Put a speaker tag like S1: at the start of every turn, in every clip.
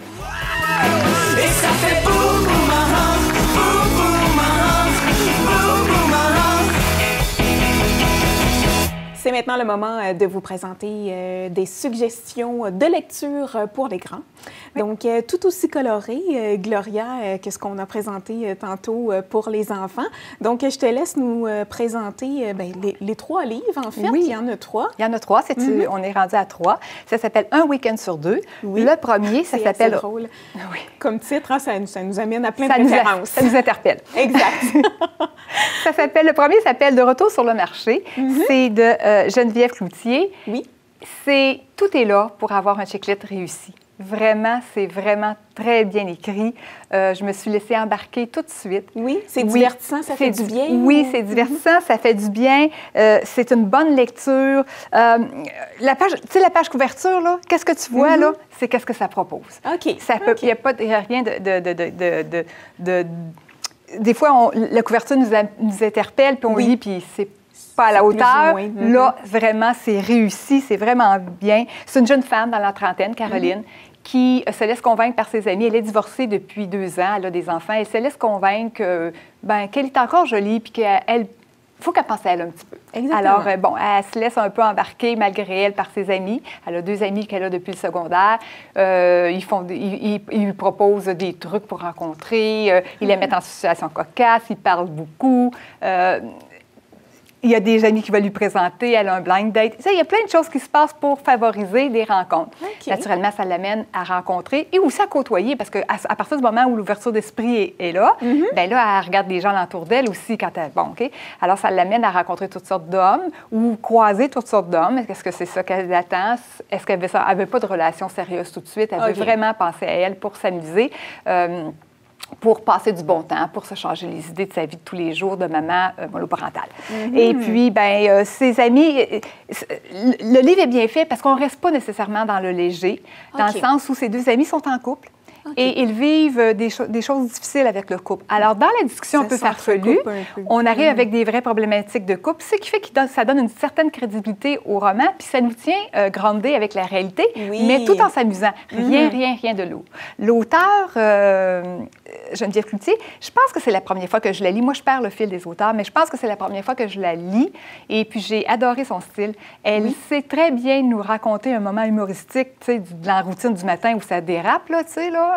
S1: Et ça fait boum boum boum boum boum. C'est maintenant le moment de vous présenter des suggestions de lecture pour les grands. Oui. Donc, tout aussi coloré, Gloria, que ce qu'on a présenté tantôt pour les enfants. Donc, je te laisse nous présenter les 3 livres, en fait.
S2: Oui.
S1: Il y en a 3.
S2: Il y en a 3. On est rendu à 3. Ça s'appelle Un week-end sur 2. Oui. Le premier, ça s'appelle...
S1: C'est drôle. Oui. Comme titre, hein, ça nous amène à plein de références.
S2: Ça nous interpelle.
S1: Exact.
S2: Le premier s'appelle De retour sur le marché. C'est de Geneviève Cloutier.
S1: Oui.
S2: Tout est là pour avoir un check-lit réussi. Vraiment, c'est vraiment très bien écrit. Je me suis laissée embarquer tout de suite.
S1: Oui, c'est divertissant, ça fait du bien.
S2: Oui, c'est divertissant, ça fait du bien. C'est une bonne lecture. La page couverture, là, qu'est-ce que tu vois, là? C'est qu'est-ce que ça propose.
S1: OK.
S2: Il n'y a pas rien de... Des fois, la couverture nous interpelle, puis on lit, puis c'est pas à la hauteur. Là, vraiment, c'est réussi, c'est vraiment bien. C'est une jeune femme dans la trentaine, Caroline, qui se laisse convaincre par ses amis. Elle est divorcée depuis 2 ans, elle a des enfants. Elle se laisse convaincre qu'elle est encore jolie, puis qu'elle... Il faut qu'elle pense à elle un petit peu.
S1: Exactement.
S2: Alors, elle se laisse un peu embarquer malgré elle par ses amis. Elle a 2 amis qu'elle a depuis le secondaire. Ils lui proposent des trucs pour rencontrer. Ils la mettent en situation cocasse. Ils parlent beaucoup. Il y a des amis qui veulent lui présenter, elle a un blind date. Il y a plein de choses qui se passent pour favoriser des rencontres. Okay. Naturellement, ça l'amène à rencontrer et aussi à côtoyer, parce qu'à partir du moment où l'ouverture d'esprit est là, bien là, elle regarde les gens alentour d'elle aussi quand elle... Bon, OK? Alors, ça l'amène à rencontrer toutes sortes d'hommes ou croiser toutes sortes d'hommes. Est-ce que c'est ça qu'elle attend? Est-ce qu'elle veut pas de relation sérieuse tout de suite? Elle veut vraiment penser à elle pour s'amuser. Pour passer du bon temps, pour se changer les idées de sa vie de tous les jours de maman monoparentale. Et puis, ses amis... Le livre est bien fait parce qu'on ne reste pas nécessairement dans le léger, dans le sens où ses 2 amis sont en couple. Et ils vivent des choses difficiles avec le couple. Alors, dans la discussion un peu farfelue, on arrive avec des vraies problématiques de couple, ce qui fait que ça donne une certaine crédibilité au roman, puis ça nous tient groundés avec la réalité, mais tout en s'amusant. Rien de lourd. L'auteur, Geneviève Cloutier, je pense que c'est la première fois que je la lis. Moi, je perds le fil des auteurs, mais je pense que c'est la première fois que je la lis. Et puis, j'ai adoré son style. Elle sait très bien nous raconter un moment humoristique, tu sais, de la routine du matin où ça dérape, là, tu sais, là.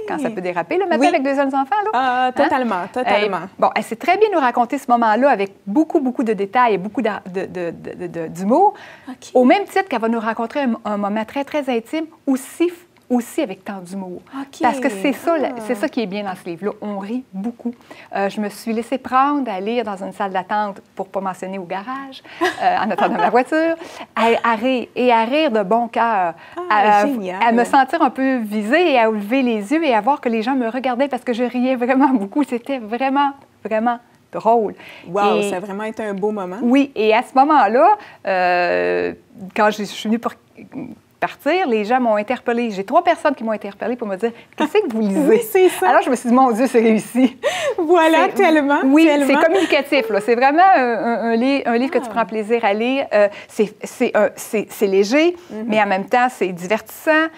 S2: Quand ça peut déraper le matin avec 2 jeunes enfants. Là.
S1: Totalement.
S2: Elle sait très bien nous raconter ce moment-là avec beaucoup de détails et beaucoup d'humour. Au même titre qu'elle va nous raconter un moment très, très intime, aussi avec tant d'humour. Parce que c'est ça qui est bien dans ce livre-là. On rit beaucoup. Je me suis laissée prendre à lire dans une salle d'attente, pour ne pas mentionner au garage, en attendant ma voiture, à rire de bon cœur, à me sentir un peu visée et à lever les yeux et à voir que les gens me regardaient parce que je riais vraiment beaucoup. C'était vraiment, vraiment drôle.
S1: Wow, ça a vraiment été un beau moment.
S2: Oui, et à ce moment-là, quand je suis venue pour partir, les gens m'ont interpellée. J'ai 3 personnes qui m'ont interpellée pour me dire « Qu'est-ce que vous lisez? »
S1: Oui, c'est ça.
S2: Alors, je me suis dit « Mon Dieu, c'est réussi. »
S1: Voilà, tellement.
S2: Oui, c'est communicatif. Là. C'est vraiment un livre que tu prends plaisir à lire. C'est léger, mais en même temps, c'est divertissant.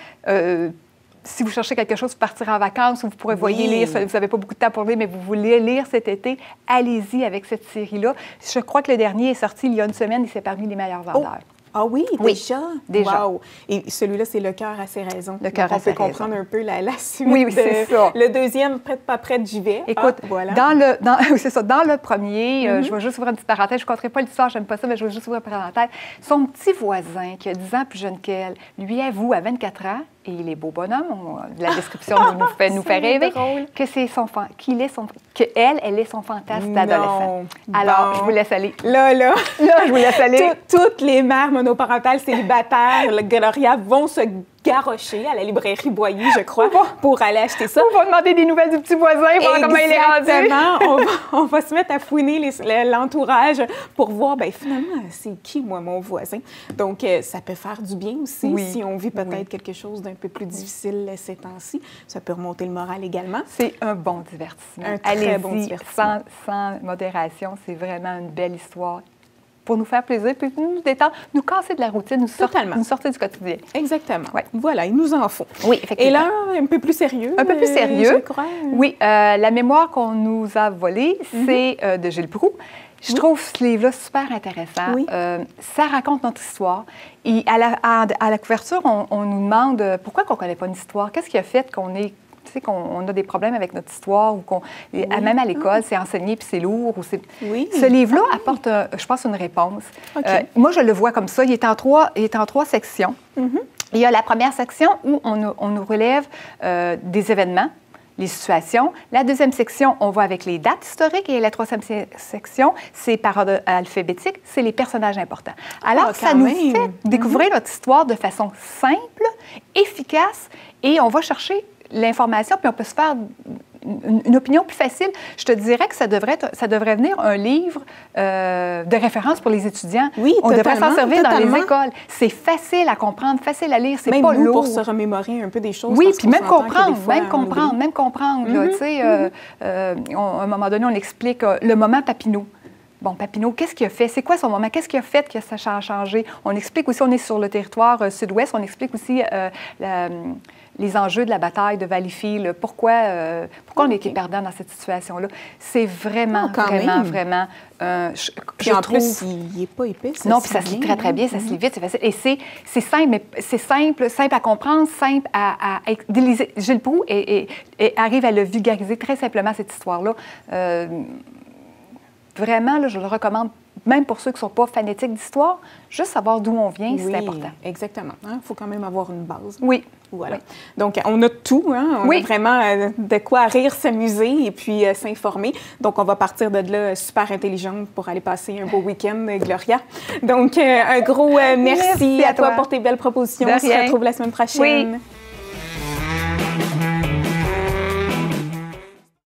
S2: Si vous cherchez quelque chose pour partir en vacances, vous pourrez lire, vous n'avez pas beaucoup de temps pour lire, mais vous voulez lire cet été, allez-y avec cette série-là. Je crois que le dernier est sorti il y a une semaine et c'est parmi les meilleurs vendeurs.
S1: Ah oui, déjà?
S2: Déjà.
S1: Wow. Et celui-là, c'est Le cœur a ses raisons.
S2: Le cœur a ses raisons.
S1: On peut comprendre un peu la suite.
S2: Oui, c'est ça.
S1: Le deuxième, prête pas prête, j'y vais.
S2: Écoute,
S1: voilà.
S2: dans le premier, je vais juste ouvrir une petite parenthèse. Je ne compterai pas l'histoire, j'aime pas ça, mais je vais juste ouvrir une parenthèse. Son petit voisin, qui a 10 ans plus jeune qu'elle, lui avoue à 24 ans, et il est beau bonhomme, la description nous fait rêver, que c'est qu'elle est son fantasme d'adolescent. Alors, je vous laisse aller.
S1: Là,
S2: je vous laisse aller.
S1: Toutes les mères monoparentales célibataires, Gloria, vont se garrocher à la librairie Boyer, je crois, pour aller acheter ça.
S2: On va demander des nouvelles du petit voisin, voir comment il est rendu.
S1: Exactement. On va se mettre à fouiner l'entourage pour voir, bien, finalement, c'est qui, moi, mon voisin? Donc, ça peut faire du bien aussi si on vit peut-être quelque chose d'un peu plus difficile ces temps-ci. Ça peut remonter le moral également.
S2: C'est un bon divertissement.
S1: Un très bon divertissement.
S2: Sans modération, c'est vraiment une belle histoire. pour nous faire plaisir, puis nous détendre, nous casser de la routine, nous sortir du quotidien.
S1: Exactement.
S2: Ouais.
S1: Voilà, il nous en faut.
S2: Oui, effectivement.
S1: Et là, un peu plus sérieux.
S2: Un peu plus sérieux.
S1: Je crois.
S2: Oui, la mémoire qu'on nous a volée, c'est de Gilles Proulx. Je trouve ce livre-là super intéressant.
S1: Oui.
S2: Ça raconte notre histoire. Et à la couverture, on nous demande pourquoi on ne connaît pas une histoire. Qu'est-ce qui a fait qu'on est... qu'on a des problèmes avec notre histoire ou même à l'école, c'est enseigné puis c'est lourd. Ce livre-là apporte, je pense, une réponse.
S1: Okay.
S2: Moi, je le vois comme ça. Il est en trois sections. Il y a la première section où on nous relève des événements, les situations. La deuxième section, on va avec les dates historiques. Et la troisième section, c'est par ordre alphabétique, c'est les personnages importants. Alors, ça nous fait découvrir notre histoire de façon simple, efficace, et on va chercher l'information, puis on peut se faire une opinion plus facile. Je te dirais que ça devrait venir un livre de référence pour les étudiants.
S1: Oui,
S2: on devrait s'en servir dans les
S1: totalement.
S2: écoles. C'est facile à comprendre, facile à lire, c'est
S1: même
S2: pas
S1: nous,
S2: lourd.
S1: pour se remémorer un peu des choses.
S2: Oui, puis même comprendre.
S1: Mm-hmm.
S2: Tu sais, à un moment donné, on explique le moment Papineau. Bon, Papineau, qu'est-ce qu'il a fait? C'est quoi son moment? Qu'est-ce qu'il a fait que ça a changé? On explique aussi, on est sur le territoire sud-ouest, on explique aussi les enjeux de la bataille de Valleyfield, pourquoi on était perdant dans cette situation-là. C'est vraiment, vraiment...
S1: Puis en plus, il n'est pas épais.
S2: Non, puis ça se lit très, très bien, ça se lit vite, c'est facile. Et c'est simple, mais c'est simple à comprendre, simple à utiliser. Gilles Proulx arrive à le vulgariser très simplement, cette histoire-là. Vraiment, là, je le recommande, même pour ceux qui ne sont pas fanatiques d'histoire, juste savoir d'où on vient, c'est important.
S1: Exactement. Il faut quand même avoir une base.
S2: Oui.
S1: Voilà.
S2: Oui.
S1: Donc, on a tout. Hein? On a vraiment de quoi rire, s'amuser et puis s'informer. Donc, on va partir de là super intelligente pour aller passer un beau week-end, Gloria. Donc, un gros merci à toi pour tes belles propositions. On se retrouve la semaine prochaine.
S2: Oui.